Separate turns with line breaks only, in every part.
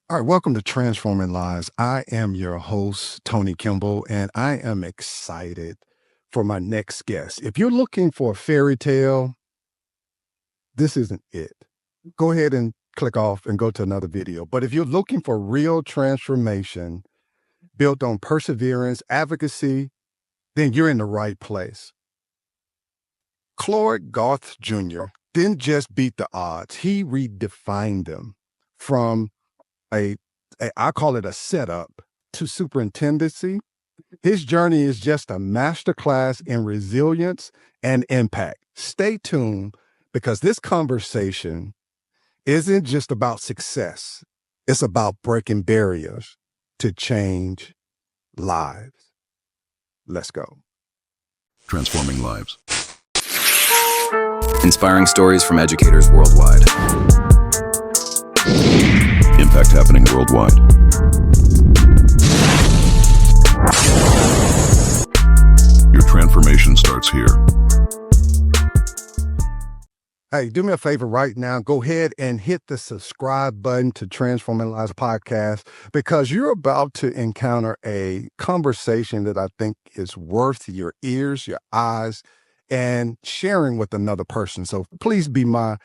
All right, welcome to Transforming Lives. I am your host, Tony Kimball, and I am excited for my next guest. If you're looking for a fairy tale, this isn't it. Go ahead and click off and go to another video. But if you're looking for real transformation built on perseverance, advocacy, then you're in the right place. Cloyd Garth Jr. didn't just beat the odds, he redefined them from I call it a setup to superintendency. His journey is just a masterclass in resilience and impact. Stay tuned because this conversation isn't just about success. It's about breaking barriers to change lives. Let's go.
Transforming lives. Inspiring stories from educators worldwide. Impact happening worldwide. Your transformation starts here.
Hey, do me a favor right now. Go ahead and hit the subscribe button to Transforming Lives podcast because you're about to encounter a conversation that I think is worth your ears, your eyes, and sharing with another person. So please be my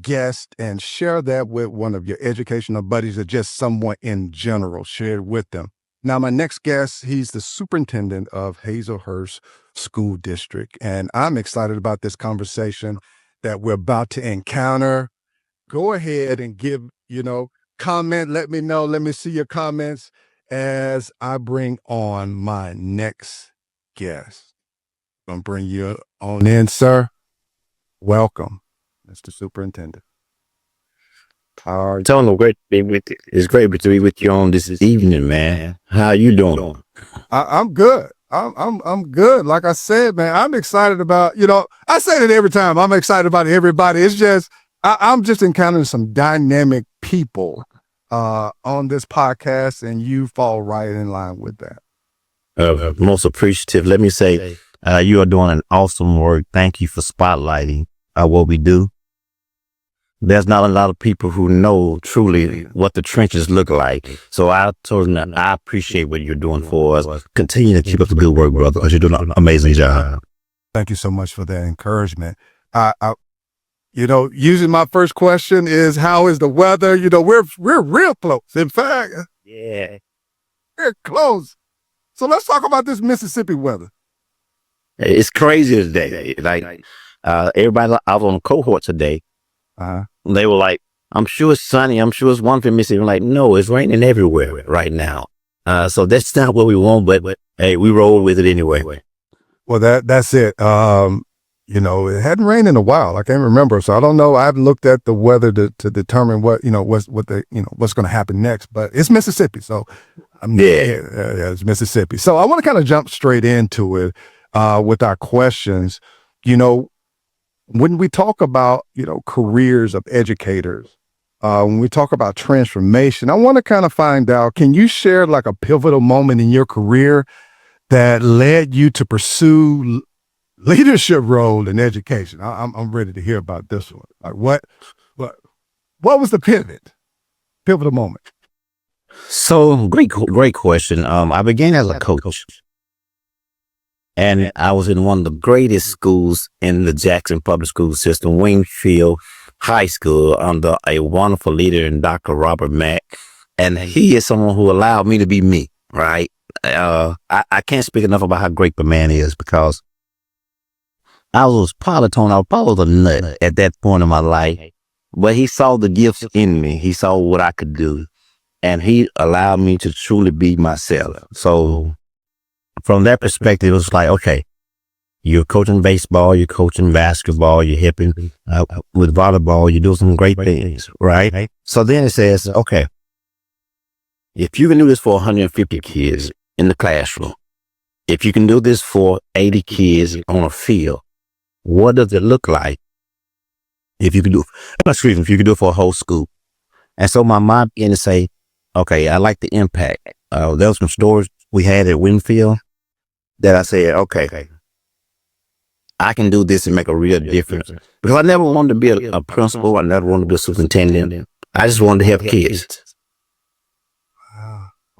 guest and share that with one of your educational buddies or just someone in general. Share it with them. Now, my next guest, he's the superintendent of Hazelhurst School District, and I'm excited about this conversation that we're about to encounter. Go ahead and give, comment. Let me know. Let me see your comments as I bring on my next guest. I'm going to bring you on in, sir. Welcome, Mr. Superintendent.
Tony, great to be with you. It's great to be with you on this evening, man. How you doing?
I'm good. I'm good. Like I said, man, I'm excited about, I say it every time. I'm excited about everybody. It's just, I'm just encountering some dynamic people on this podcast, and you fall right in line with that.
Most appreciative. Let me say, you are doing an awesome work. Thank you for spotlighting what we do. There's not a lot of people who know truly what the trenches look like. So I appreciate what you're doing for us. Continue to keep up the good work, brother, because you're doing an amazing job.
Thank you so much for that encouragement. Using my first question is, how is the weather? We're real close. In fact,
yeah,
we're close. So let's talk about this Mississippi weather.
It's crazy today. Like everybody, I was on a cohort today. They were like, I'm sure it's sunny. I'm sure it's wonderful in Mississippi. I'm like, no, it's raining everywhere right now. So that's not what we want, but hey, we roll with it anyway.
Well, that's it. It hadn't rained in a while. I can't remember. So I don't know. I haven't looked at the weather to determine what's going to happen next, but it's Mississippi. So it's Mississippi. So I want to kind of jump straight into it, with our questions. When we talk about, careers of educators, when we talk about transformation, I want to kind of find out, can you share like a pivotal moment in your career that led you to pursue leadership role in education? I'm ready to hear about this one. Like what was the pivotal moment?
So great question. I began as a coach. And I was in one of the greatest schools in the Jackson public school system, Wingfield High School, under a wonderful leader in Dr. Robert Mack. And he is someone who allowed me to be me, right? I can't speak enough about how great the man is, because I was probably a nut at that point in my life, but he saw the gifts in me. He saw what I could do, and he allowed me to truly be myself. So from that perspective, it was like, okay, you're coaching baseball, you're coaching basketball, you're helping with volleyball, you're doing some great things, right? So then it says, okay, if you can do this for 150 kids in the classroom, if you can do this for 80 kids on a field, what does it look like if you can do it for a whole school? And so my mind began to say, okay, I like the impact. There was some stories we had at Winfield that I said, okay, I can do this and make a real difference. Because I never wanted to be a principal. I never wanted to be a superintendent. I just wanted to help kids.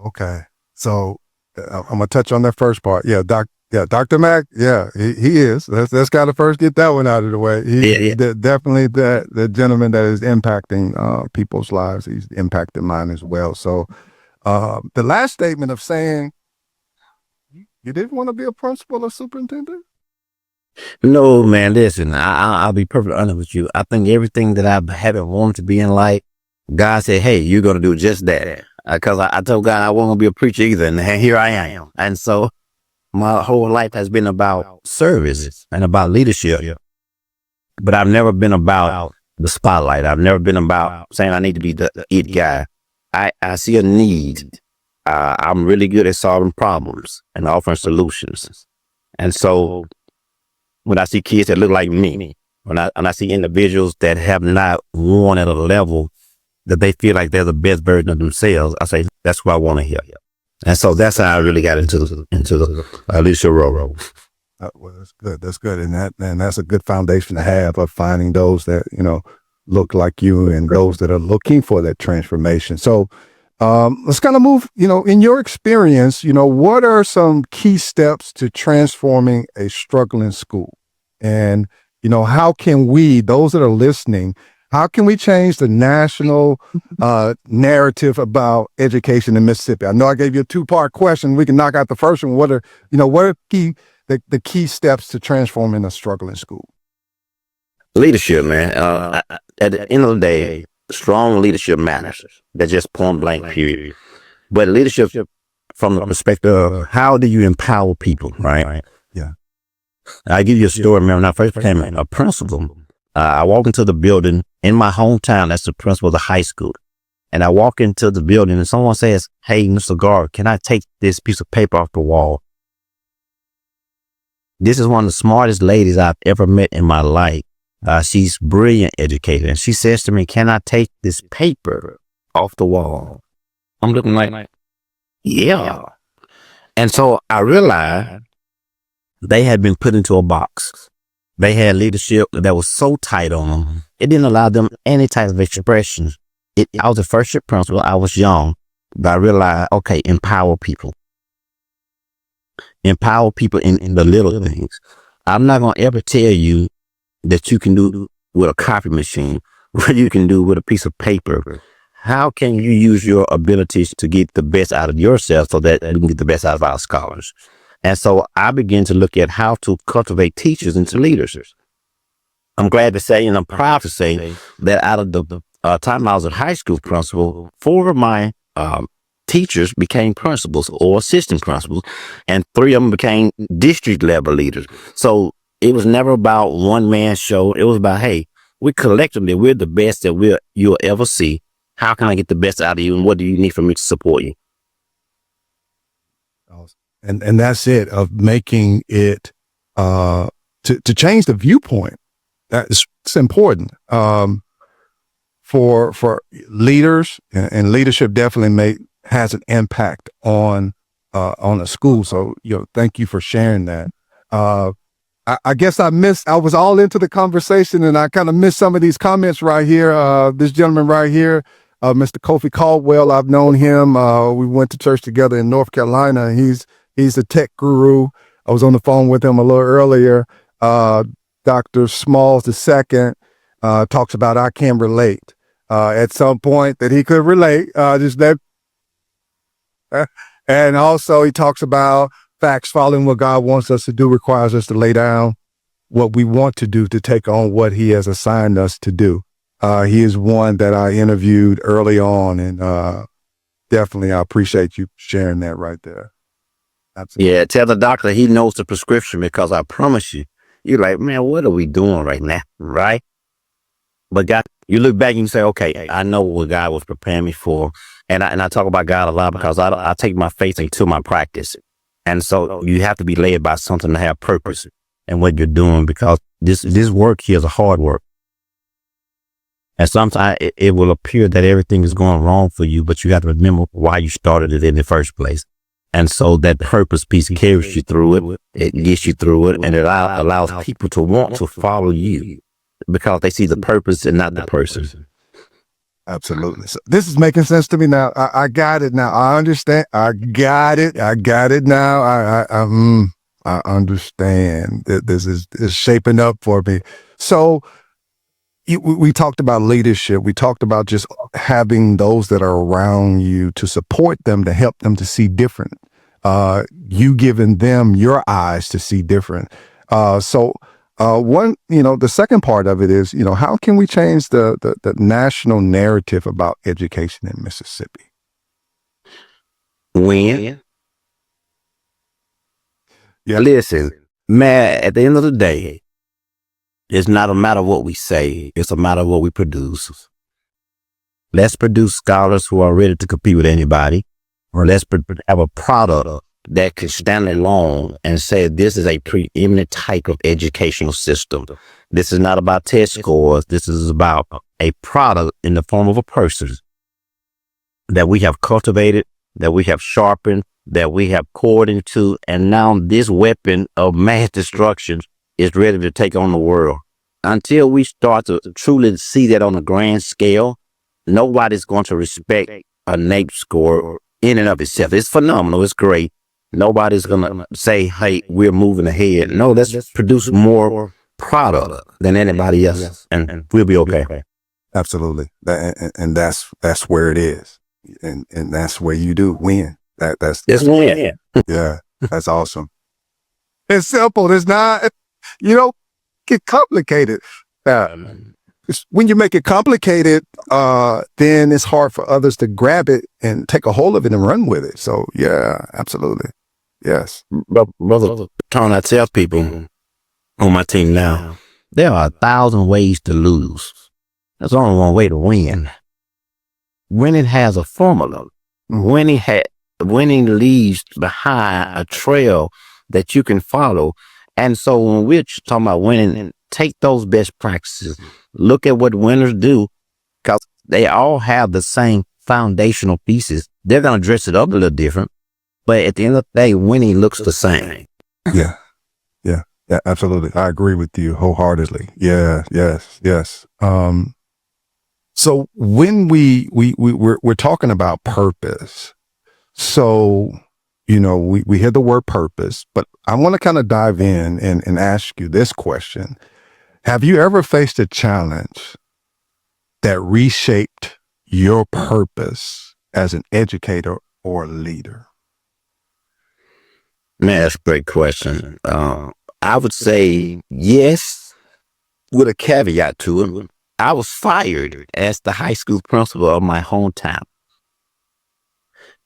Okay. So I'm gonna touch on that first part. Yeah, Dr. Mack. Yeah, he is. Let's gotta first get that one out of the way. Definitely the gentleman that is impacting people's lives. He's impacted mine as well. So the last statement of saying you didn't want to be a principal or superintendent.
No, man, listen, I'll be perfectly honest with you. I think everything that I haven't wanted to be in life, God said, hey, you're going to do just that. Because I told God I wasn't going to be a preacher either. And here I am. And so my whole life has been about service and about leadership. But I've never been about the spotlight. I've never been about saying I need to be the it guy. I see a need. I'm really good at solving problems and offering solutions. And so when I see kids that look like me, when I see individuals that have not won at a level that they feel like they're the best version of themselves, I say, that's what I want to hear. And so that's how I really got into the leadership role.
Well, that's good. That's good. And that's a good foundation to have of finding those that, look like you and those that are looking for that transformation. So let's kind of move, in your experience, what are some key steps to transforming a struggling school? And, how can we, those that are listening, how can we change the national narrative about education in Mississippi? I know I gave you a 2-part question. We can knock out the first one. What are the key steps to transforming a struggling school?
Leadership, man. At the end of the day, strong leadership matters. That's just point blank, period. But leadership from the perspective of how do you empower people, right?
Yeah.
I'll give you a story. Man, when I first became a principal, I walk into the building in my hometown. That's the principal of the high school. And I walk into the building and someone says, hey, Mr. Garth, can I take this piece of paper off the wall? This is one of the smartest ladies I've ever met in my life. She's brilliant educator. And she says to me, can I take this paper off the wall? I'm looking like, yeah. And so I realized they had been put into a box. They had leadership that was so tight on them. It didn't allow them any type of expression. I was a first year principal. I was young, but I realized, okay, empower people. Empower people in the little things. I'm not going to ever tell you that you can do with a copy machine, what you can do with a piece of paper. How can you use your abilities to get the best out of yourself so that you can get the best out of our scholars? And so I began to look at how to cultivate teachers into leaders. I'm glad to say, and I'm proud to say, that out of the time I was a high school principal, 4 of my teachers became principals or assistant principals, and 3 of them became district level leaders. So it was never about one man show. It was about, hey, we collectively, we're the best that you'll ever see. How can I get the best out of you, and what do you need from me to support you?
And that's it, of making it to change the viewpoint. It's important for leaders, and leadership definitely has an impact on a school. So thank you for sharing that. I guess I was all into the conversation, and I kind of missed some of these comments right here. This gentleman right here, Mr. Kofi Caldwell, I've known him. We went to church together in North Carolina. He's a tech guru. I was on the phone with him a little earlier. Dr. Smalls II talks about I can relate. At some point that he could relate, and also he talks about facts. Following what God wants us to do requires us to lay down what we want to do to take on what he has assigned us to do. He is one that I interviewed early on, and definitely I appreciate you sharing that right there. Absolutely.
Yeah, tell the doctor he knows the prescription, because I promise you, you're like, man, what are we doing right now? Right? But God, you look back and you say, okay, I know what God was preparing me for. And I talk about God a lot because I take my faith into my practice. And so you have to be led by something to have purpose in what you're doing, because this work here is a hard work. And sometimes it will appear that everything is going wrong for you, but you got to remember why you started it in the first place. And so that purpose piece carries you through it. It gets you through it, and it allows people to want to follow you because they see the purpose and not the person.
Absolutely. So this is making sense to me now. I got it now. I understand. I got it. I got it now. I understand that this is shaping up for me. So we talked about leadership. We talked about just having those that are around you to support them, to help them to see different. You giving them your eyes to see different. The second part of it is, how can we change the national narrative about education in Mississippi?
When?
Yeah.
Listen, man, at the end of the day, it's not a matter of what we say. It's a matter of what we produce. Let's produce scholars who are ready to compete with anybody, or let's have a product that can stand alone and say this is a preeminent type of educational system. This is not about test scores. This is about a product in the form of a person that we have cultivated, that we have sharpened, that we have poured into, and now this weapon of mass destruction is ready to take on the world. Until we start to truly see that on a grand scale, nobody's going to respect a NAEP score in and of itself. It's phenomenal. It's great. Nobody's going to say, hey, we're moving ahead. No, let's produce more product than anybody else, and we'll be okay.
Absolutely. And that's where it is. And that's where you do win. That's
win.
Yeah, that's awesome. It's simple. It's not, get complicated. When you make it complicated, then it's hard for others to grab it and take a hold of it and run with it. So yeah, absolutely. Yes.
Brother Tone, I tell people on my team now, there are 1,000 ways to lose. There's only one way to win. Winning has a formula. Winning leaves behind a trail that you can follow. And so when we're talking about winning, take those best practices. Look at what winners do, because they all have the same foundational pieces. They're going to dress it up a little different, but at the end of the day, winning looks the same.
Yeah, absolutely. I agree with you wholeheartedly. Yeah, yes. So when we're talking about purpose, so we hear the word purpose, but I want to kind of dive in and ask you this question. Have you ever faced a challenge that reshaped your purpose as an educator or leader?
Man, that's a great question. I would say yes, with a caveat to it. I was fired as the high school principal of my hometown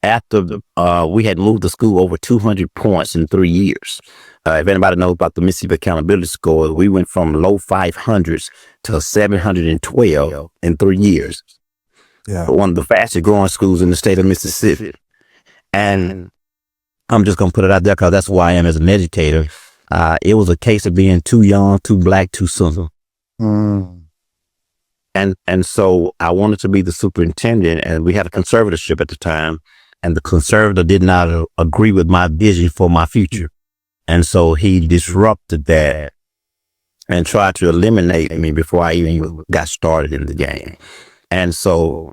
after we had moved the school over 200 points in 3 years. If anybody knows about the Mississippi Accountability Score, we went from low 500s to 712 in 3 years.
Yeah.
One of the fastest growing schools in the state of Mississippi. And I'm just going to put it out there because that's who I am as an educator. It was a case of being too young, too black, too soon. And so I wanted to be the superintendent, and we had a conservatorship at the time, and the conservator did not agree with my vision for my future. And so he disrupted that and tried to eliminate me before I even got started in the game. And so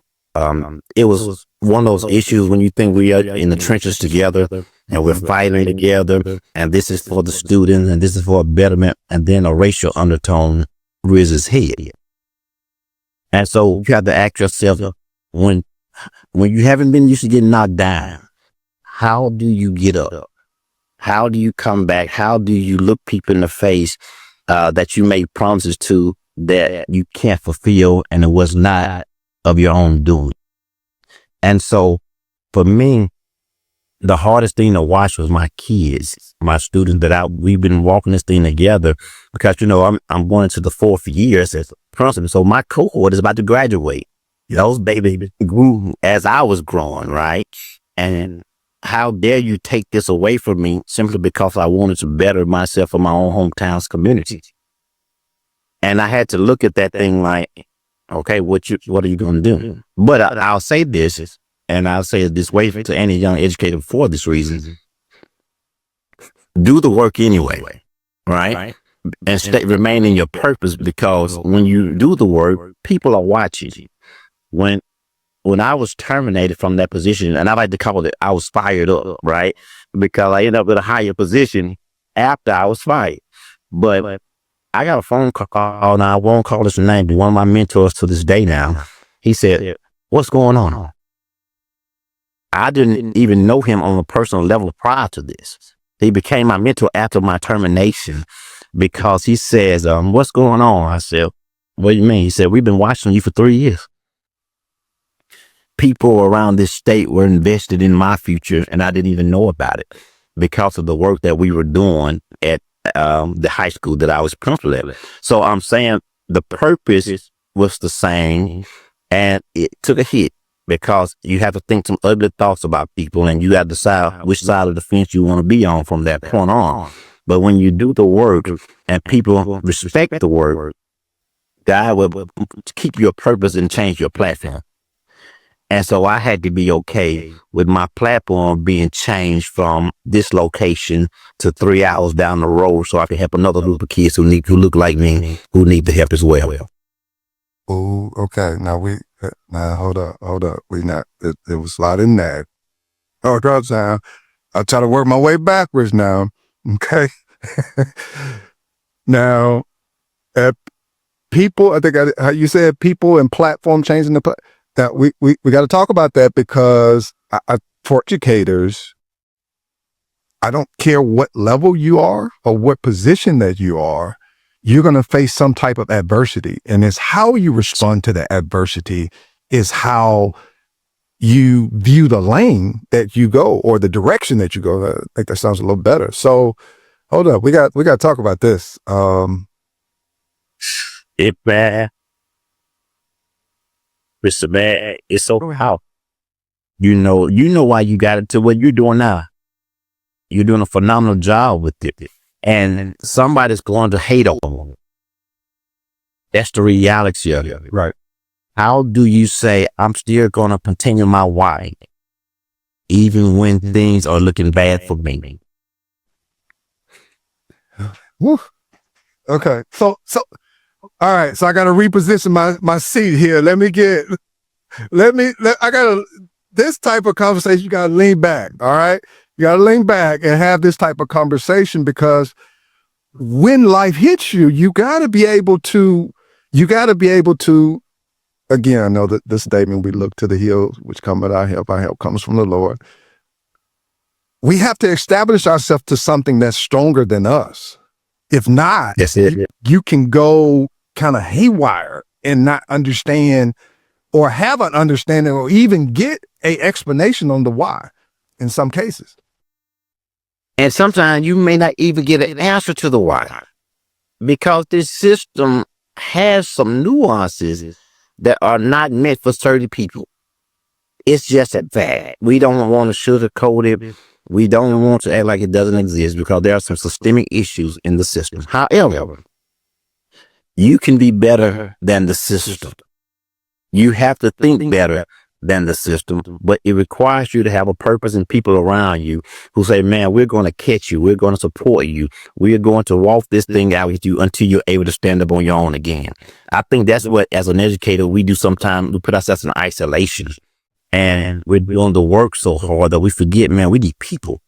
it was one of those issues when you think we are in the trenches together and we're fighting together, and this is for the students and this is for a betterment, and then a racial undertone rears its head. And so you have to ask yourself, when you haven't been used to getting knocked down, how do you get up? How do you come back? How do you look people in the face that you made promises to that you can't fulfill, and it was not of your own doing? And so for me, the hardest thing to watch was my kids, my students we've been walking this thing together, because, I'm going into the 4th year as a principal. So my cohort is about to graduate. Those babies grew as I was growing, right? And how dare you take this away from me simply because I wanted to better myself in my own hometown's community? And I had to look at that thing like, okay, what are you going to do? But I'll say this, and I'll say it this way to any young educator for this reason: do the work anyway, right? And remain in your purpose, because when you do the work, people are watching you. when I was terminated from that position, and I like to call it, I was fired up, right? Because I ended up with a higher position after I was fired. But I got a phone call, and I won't call his name, but one of my mentors to this day now, he said, "What's going on?" I didn't even know him on a personal level prior to this. He became my mentor after my termination because he says, "What's going on?" I said, "What do you mean?" He said, "We've been watching you for 3 years. People around this state were invested in my future, and I didn't even know about it because of the work that we were doing at the high school that I was principal at." So I'm saying the purpose was the same, and it took a hit because you have to think some ugly thoughts about people, and you got to decide which side of the fence you want to be on from that point on. But when you do the work and people respect the work, God will keep your purpose and change your platform. And so I had to be okay with my platform being changed from this location to 3 hours down the road so I can help another group of kids who look like me, who need the help as well.
Oh, okay. Now hold up. It was a lot in that. Oh, God, now I'll try to work my way backwards now. Okay. Now, people, I think how you said people and platform changing that we got to talk about that because for educators, I don't care what level you are or what position that you are, you're going to face some type of adversity. And it's how you respond to the adversity is how you view the lane that you go or the direction that you go. I think that sounds a little better. So hold up. We got to talk about this.
It's bad. Mr. Bad. It's so how you know why you got it to what you're doing now. You're doing a phenomenal job with it. And somebody's going to hate on it. That's the reality of it.
Right.
How do you say, I'm still going to continue my why, even when things are looking bad for me?
Woo. Okay. So, all right. So I got to reposition my seat here. This type of conversation, you got to lean back. All right. You got to lean back and have this type of conversation because when life hits you, you got to be able to, again, I know that the statement, we look to the hills, which come with our help comes from the Lord. We have to establish ourselves to something that's stronger than us. If not,
That's it.
you can go kind of haywire and not understand or have an understanding or even get an explanation on the why in some cases.
And sometimes you may not even get an answer to the why because this system has some nuances that are not meant for certain people. It's just a fact. We don't want to sugarcoat it. We don't want to act like it doesn't exist because there are some systemic issues in the system. However, you can be better than the system. You have to think better than the system, but it requires you to have a purpose and people around you who say, man, we're going to catch you. We're going to support you. We're going to walk this thing out with you until you're able to stand up on your own again. I think that's what, as an educator, we do sometimes. We put ourselves in isolation and we're doing the work so hard that we forget, man, we need people.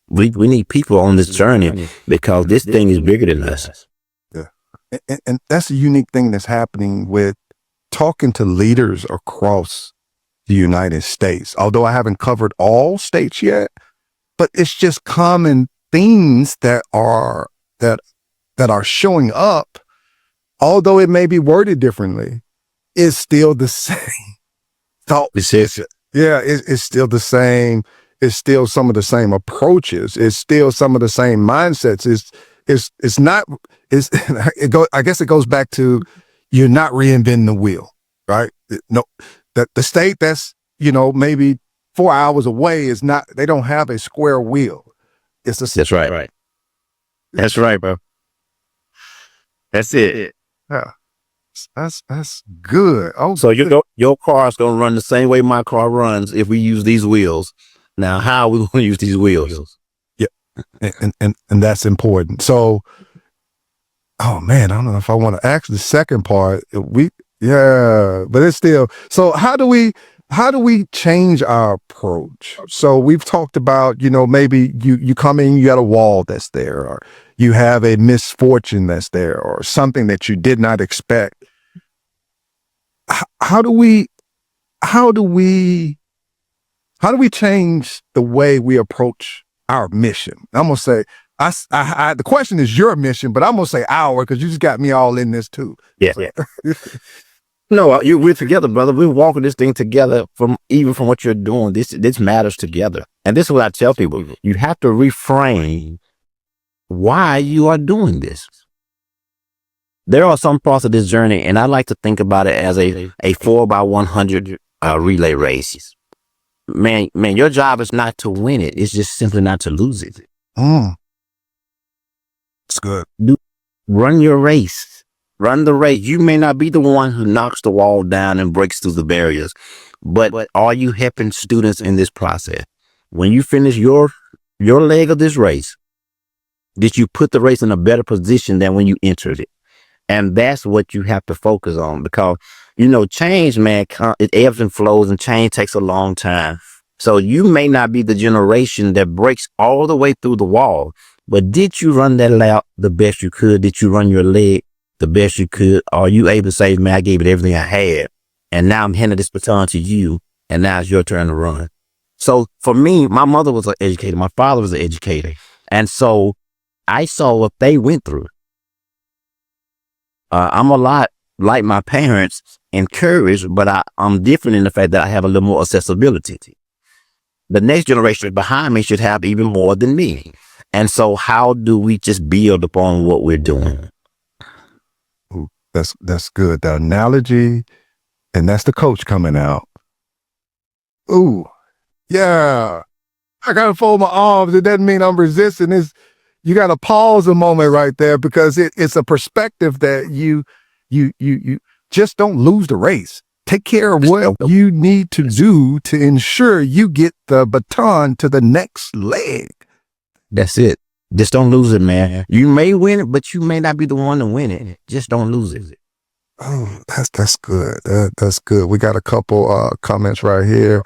We need people on this journey because this thing is bigger than us.
Yeah. And that's a unique thing that's happening with talking to leaders across the United States. Although I haven't covered all states yet, but it's just common themes that are showing up, although it may be worded differently, it's still the same thought. It's still the same. It's still some of the same approaches. It's still some of the same mindsets. I guess it goes back to, you're not reinventing the wheel, right? No, the state that's, maybe 4 hours away is not, they don't have a square wheel.
That's right. That's right, bro. That's it.
Yeah. That's good. Oh,
so your car's going to run the same way my car runs if we use these wheels. Now, how are we going to use these wheels?
Yeah. And that's important. So, oh man, I don't know if I want to ask the second part. Yeah, but it's still, so how do we change our approach? So we've talked about, maybe you come in, you got a wall that's there, or you have a misfortune that's there, or something that you did not expect. How do we change the way we approach our mission? I'm gonna say, the question is your mission, but I'm gonna say our, because you just got me all in this too.
Yeah. No, we're together, brother. We're walking this thing together from what you're doing. This matters together. And this is what I tell people. You have to reframe why you are doing this. There are some parts of this journey, and I like to think about it as a 4x100 relay race. Man, your job is not to win it. It's just simply not to lose it.
It's good.
Run your race. Run the race. You may not be the one who knocks the wall down and breaks through the barriers, but are you helping students in this process? When you finish your leg of this race, did you put the race in a better position than when you entered it? And that's what you have to focus on, because, change, man, it ebbs and flows, and change takes a long time. So you may not be the generation that breaks all the way through the wall, but did you run that lap the best you could? Did you run your leg the best you could? Are you able to say, man, I gave it everything I had, and now I'm handing this baton to you, and now it's your turn to run? So for me, my mother was an educator. My father was an educator. And so I saw what they went through. I'm a lot like my parents, encouraged, but I'm different in the fact that I have a little more accessibility. The next generation behind me should have even more than me. And so how do we just build upon what we're doing?
Ooh, that's good. The analogy, and that's the coach coming out. Ooh, yeah. I gotta fold my arms. It doesn't mean I'm resisting. You gotta pause a moment right there, because it's a perspective that you just don't lose the race. Take care of what you need to do to ensure you get the baton to the next leg.
That's it. Just don't lose it, man. You may win it, but you may not be the one to win it. Just don't lose it.
Oh, that's good. That's good. We got a couple comments right here.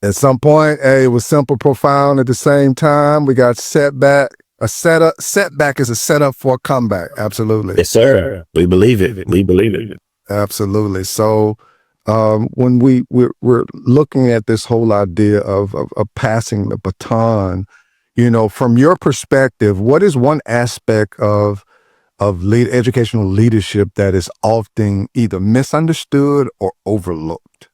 At some point, it was simple, profound at the same time. We got setback. Setback is a setup for a comeback. Absolutely.
Yes, sir. We believe it. We believe it.
Absolutely. So when we're looking at this whole idea of passing the baton, from your perspective, what is one aspect of educational leadership that is often either misunderstood or overlooked?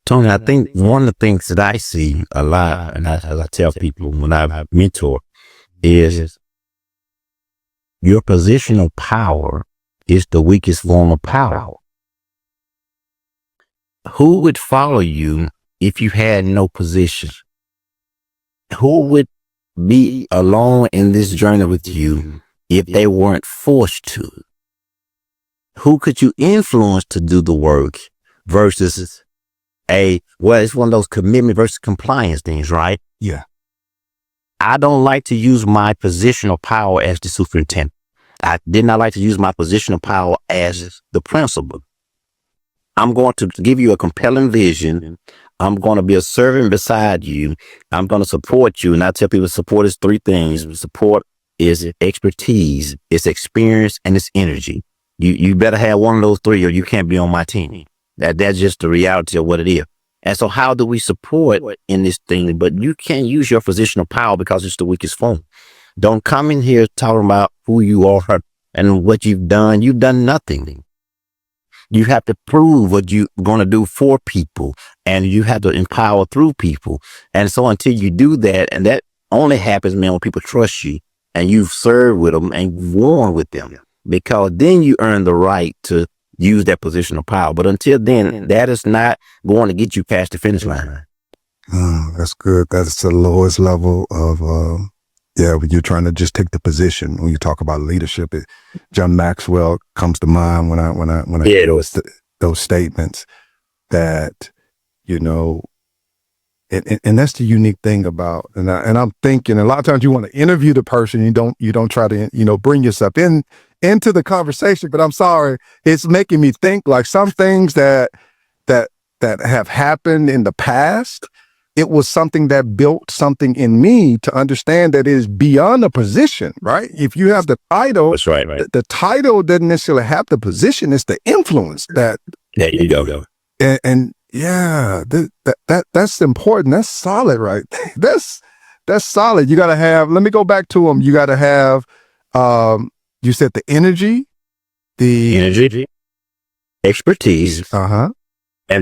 Tony, I think one of the things that I see a lot, and as I tell people when I mentor, is your positional power is the weakest form of power. Who would follow you if you had no position? Who would be alone in this journey with you if they weren't forced to? Who could you influence to do the work versus it's one of those commitment versus compliance things, right?
Yeah.
I don't like to use my positional power as the superintendent. I did not like to use my positional power as the principal. I'm going to give you a compelling vision. I'm going to be a servant beside you. I'm going to support you. And I tell people support is three things. Support is expertise, it's experience, and it's energy. You better have one of those three or you can't be on my team. That's just the reality of what it is. And so how do we support in this thing? But you can't use your positional power because it's the weakest form. Don't come in here talking about who you are and what you've done. You've done nothing. You have to prove what you're going to do for people, and you have to empower through people. And so until you do that, and that only happens, man, when people trust you and you've served with them and worn with them, because then you earn the right to use that positional power. But until then, that is not going to get you past the finish line.
That's good. That's the lowest level of, when you're trying to just take the position. When you talk about leadership, John Maxwell comes to mind when I hear those statements that, And that's the unique thing about, and I'm thinking a lot of times you want to interview the person, you don't try to, bring yourself into the conversation, but I'm sorry, it's making me think like some things that have happened in the past, it was something that built something in me to understand that it is beyond a position, right? If you have the title,
That's right.
the title doesn't necessarily have the position, it's the influence that.
There you go.
And yeah, that's important. That's solid, right? That's solid. You got to have, let me go back to them. You got to have, you said the energy,
expertise, and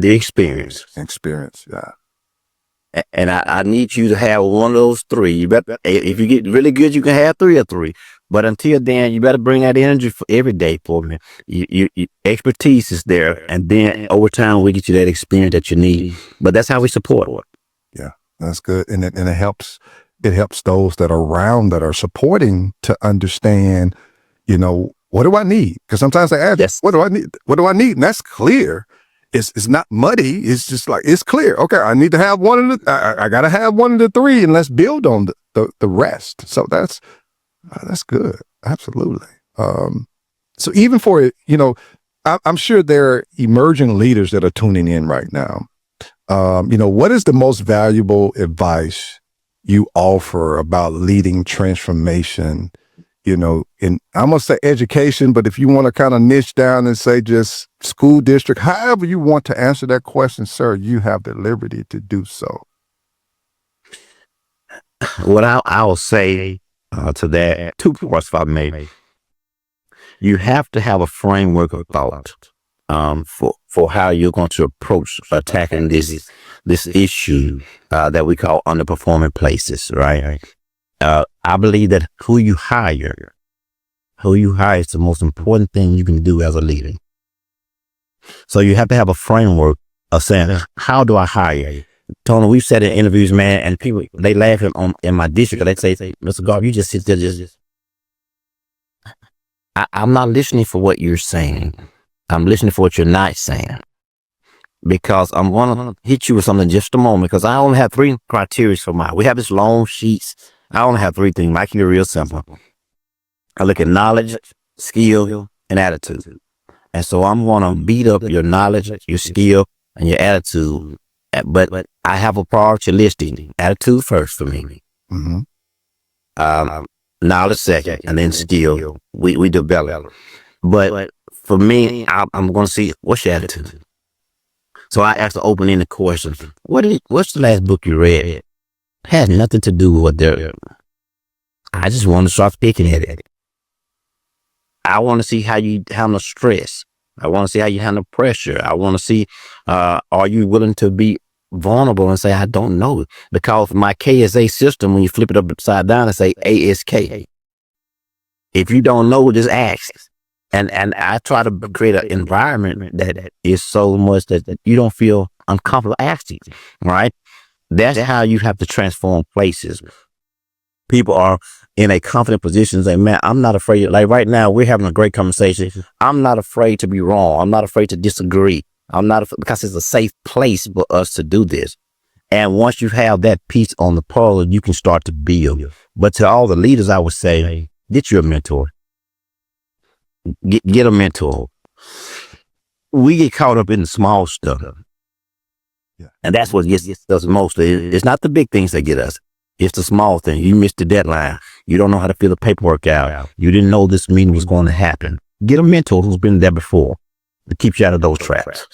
the experience.
Yeah.
And I need you to have one of those three. You better, if you get really good, you can have 3 or 3. But until then, you better bring that energy for every day for me. You expertise is there, and then over time we get you that experience that you need. But that's how we support it.
Yeah, that's good, and it helps. It helps those that are around that are supporting to understand. What do I need? Because sometimes they ask,
yes.
What do I need? What do I need? And that's clear. It's not muddy. It's just like, it's clear. Okay, I need to have one of the. I got to have one of the 3, and let's build on the rest. So that's good. Absolutely. So even for, I'm sure there are emerging leaders that are tuning in right now. What is the most valuable advice you offer about leading transformation, in, I'm going to say education, but if you want to kind of niche down and say just school district, however you want to answer that question, sir, you have the liberty to do so.
What I'll say to that, 2 parts if I may. You have to have a framework of thought for how you're going to approach attacking this issue that we call underperforming places, right? I believe that who you hire is the most important thing you can do as a leader. So you have to have a framework of saying, how do I hire you? Tony, we've said in interviews, man, and people, they laugh in my district. They say, Mr. Garth, you just sit there, just. I'm not listening for what you're saying. I'm listening for what you're not saying. Because I'm going to hit you with something in just a moment, because I only have 3 criteria for mine. We have this long sheets. I only have 3 things. I keep it real simple. I look at knowledge, skill, and attitude. And so I'm going to beat up your knowledge, your skill, and your attitude. But I have a priority listing. Attitude first for me. Knowledge second, and then skill. We develop. But for me, I'm going to see, what's your attitude? So I asked the open-ended question. What's the last book you read? It had nothing to do with what they're. I just want to start picking at it. I want to see how you handle stress. I want to see how you handle pressure. I want to see, are you willing to be vulnerable and say, I don't know? Because my KSA system, when you flip it upside down and say ASK, if you don't know, just ask. And I try to create an environment that is so much that you don't feel uncomfortable asking, right? That's how you have to transform places. People are in a confident position saying, man, I'm not afraid. Like right now, we're having a great conversation. I'm not afraid to be wrong. I'm not afraid to disagree. Because it's a safe place for us to do this. And once you have that piece on the puzzle, you can start to build. But to all the leaders, I would say, get you a mentor. Get a mentor. We get caught up in the small stuff.
Yeah.
And that's what gets us most. It's not the big things that get us. It's the small thing. You missed the deadline. You don't know how to fill the paperwork out. You didn't know this meeting was going to happen. Get a mentor who's been there before to keep you out of those traps.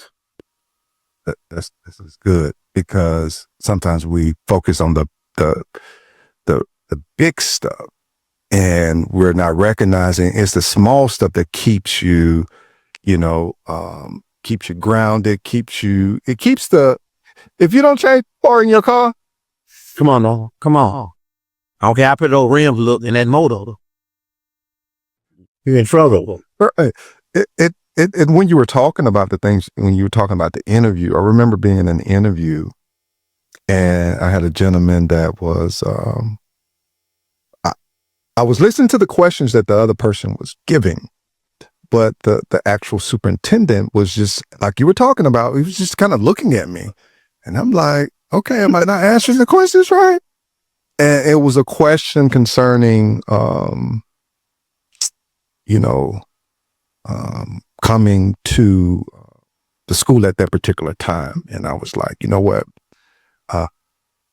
This is good, because sometimes we focus on the big stuff, and we're not recognizing it's the small stuff that keeps you, keeps you grounded, if you don't change car in your car.
Come on. Okay, I put those rims look in that motor. You're in trouble.
And when you were talking about the things, when you were talking about the interview, I remember being in an interview, and I had a gentleman that was, I was listening to the questions that the other person was giving, but the actual superintendent was just like you were talking about. He was just kind of looking at me, and I'm like, okay, am I not answering the questions right? And it was a question concerning, coming to the school at that particular time. And I was like, you know what?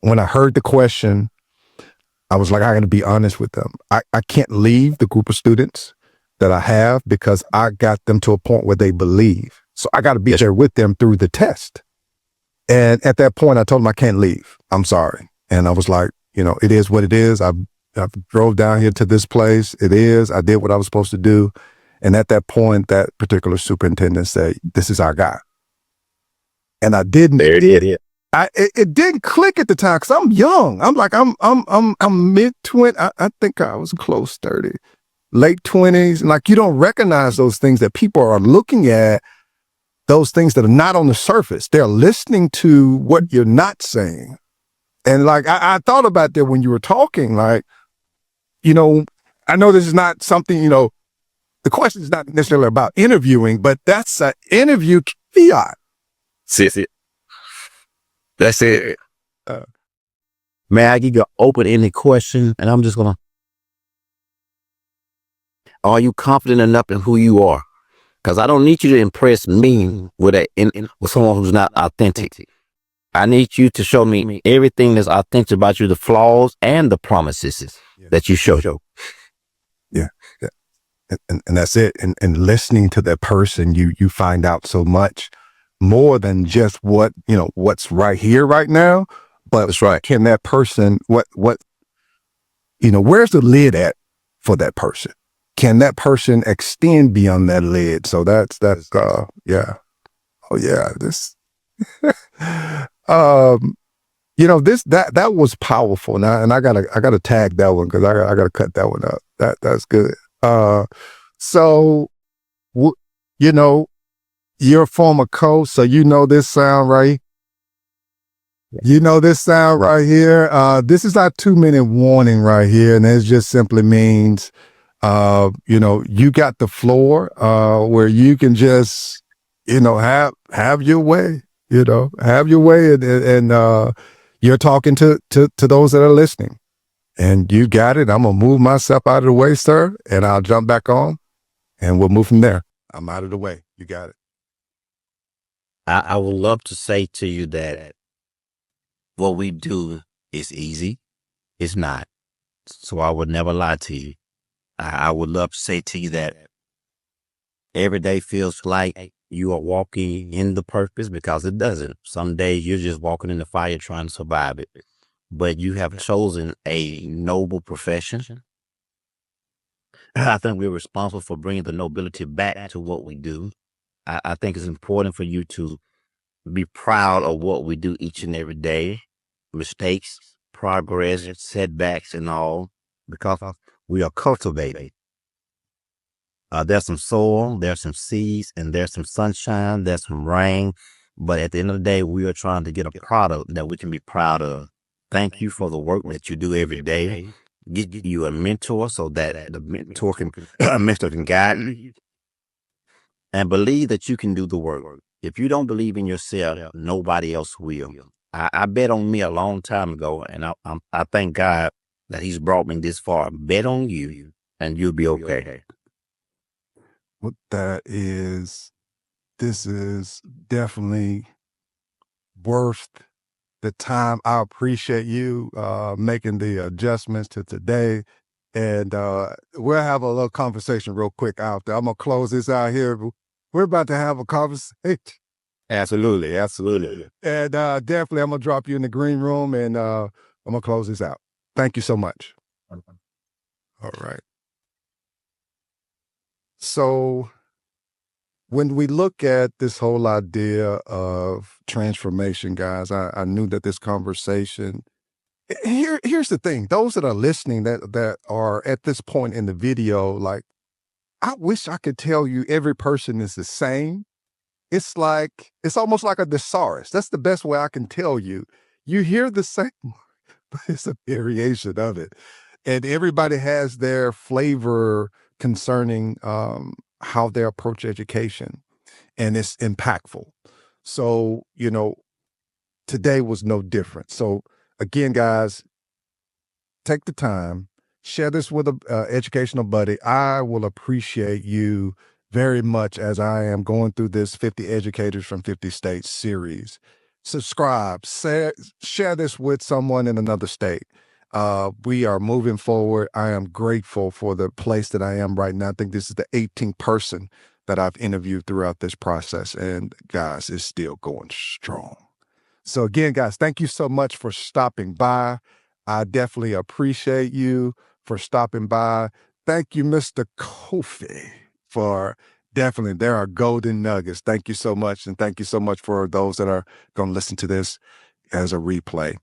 When I heard the question, I was like, I got to be honest with them. I can't leave the group of students that I have because I got them to a point where they believe. So I got to be there with them through the test. And at that point, I told them I can't leave. I'm sorry. And I was like, it is what it is. I drove down here to this place. It is. I did what I was supposed to do. And at that point, that particular superintendent said, "This is our guy." And I didn't.
There it is.
It didn't click at the time because I'm young. I'm like I'm mid-20. I think I was close 30, late 20s. And like you don't recognize those things that people are looking at. Those things that are not on the surface. They're listening to what you're not saying. And like, I thought about that when you were talking, like, I know this is not something, the question is not necessarily about interviewing, but that's an interview fiat.
That's it. May I give you an open-ended question? And I'm just going to, are you confident enough in who you are? Because I don't need you to impress me with someone who's not authentic. I need you to show me everything that's authentic about you, the flaws and the promises that you show.
Yeah. And that's it. And listening to that person, you find out so much more than just what's right here, right now. But
that's right.
Can that person, where's the lid at for that person? Can that person extend beyond that lid? So that's yeah. Oh yeah. This, that was powerful. Now, and I gotta tag that one because I gotta cut that one up. That's good. So, you're a former coach, so this sound right. This sound right here. This is our 2-minute warning right here, and it just simply means, you got the floor, where you can just, have your way. Have your way, and you're talking to those that are listening, and you got it. I'm gonna move myself out of the way, sir, and I'll jump back on, and we'll move from there. I'm out of the way. You got it.
I would love to say to you that what we do is easy. It's not. So I would never lie to you. I would love to say to you that every day feels like you are walking in the purpose, because it doesn't. Some days you're just walking in the fire trying to survive it. But you have chosen a noble profession. I think we're responsible for bringing the nobility back to what we do. I think it's important for you to be proud of what we do each and every day. Mistakes, progress, setbacks, and all, because we are cultivating. There's some soil, there's some seeds, and there's some sunshine, there's some rain. But at the end of the day, we are trying to get a product that we can be proud of. Thank you for the work that you do every day. Get you a mentor so that the mentor can guide you. And believe that you can do the work. If you don't believe in yourself, nobody else will. I bet on me a long time ago, and I thank God that He's brought me this far. Bet on you, and you'll be okay.
What this is definitely worth the time. I appreciate you making the adjustments to today. And we'll have a little conversation real quick out there. I'm going to close this out here. We're about to have a conversation.
Absolutely.
And definitely, I'm going to drop you in the green room, and I'm going to close this out. Thank you so much. All right. So when we look at this whole idea of transformation, guys, I knew that this conversation, here's the thing. Those that are listening that are at this point in the video, like, I wish I could tell you every person is the same. It's almost like a thesaurus. That's the best way I can tell you. You hear the same, but it's a variation of it. And everybody has their flavor concerning how they approach education, and it's impactful. So, today was no different. So again, guys, take the time, share this with an educational buddy. I will appreciate you very much as I am going through this 50 Educators from 50 States series. Subscribe, share this with someone in another state. We are moving forward. I am grateful for the place that I am right now. I think this is the 18th person that I've interviewed throughout this process. And guys, it's still going strong. So again, guys, thank you so much for stopping by. I definitely appreciate you for stopping by. Thank you, Mr. Kofi, for definitely, there are golden nuggets. Thank you so much. And thank you so much for those that are going to listen to this as a replay.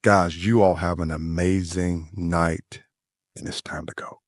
Guys, you all have an amazing night, and it's time to go.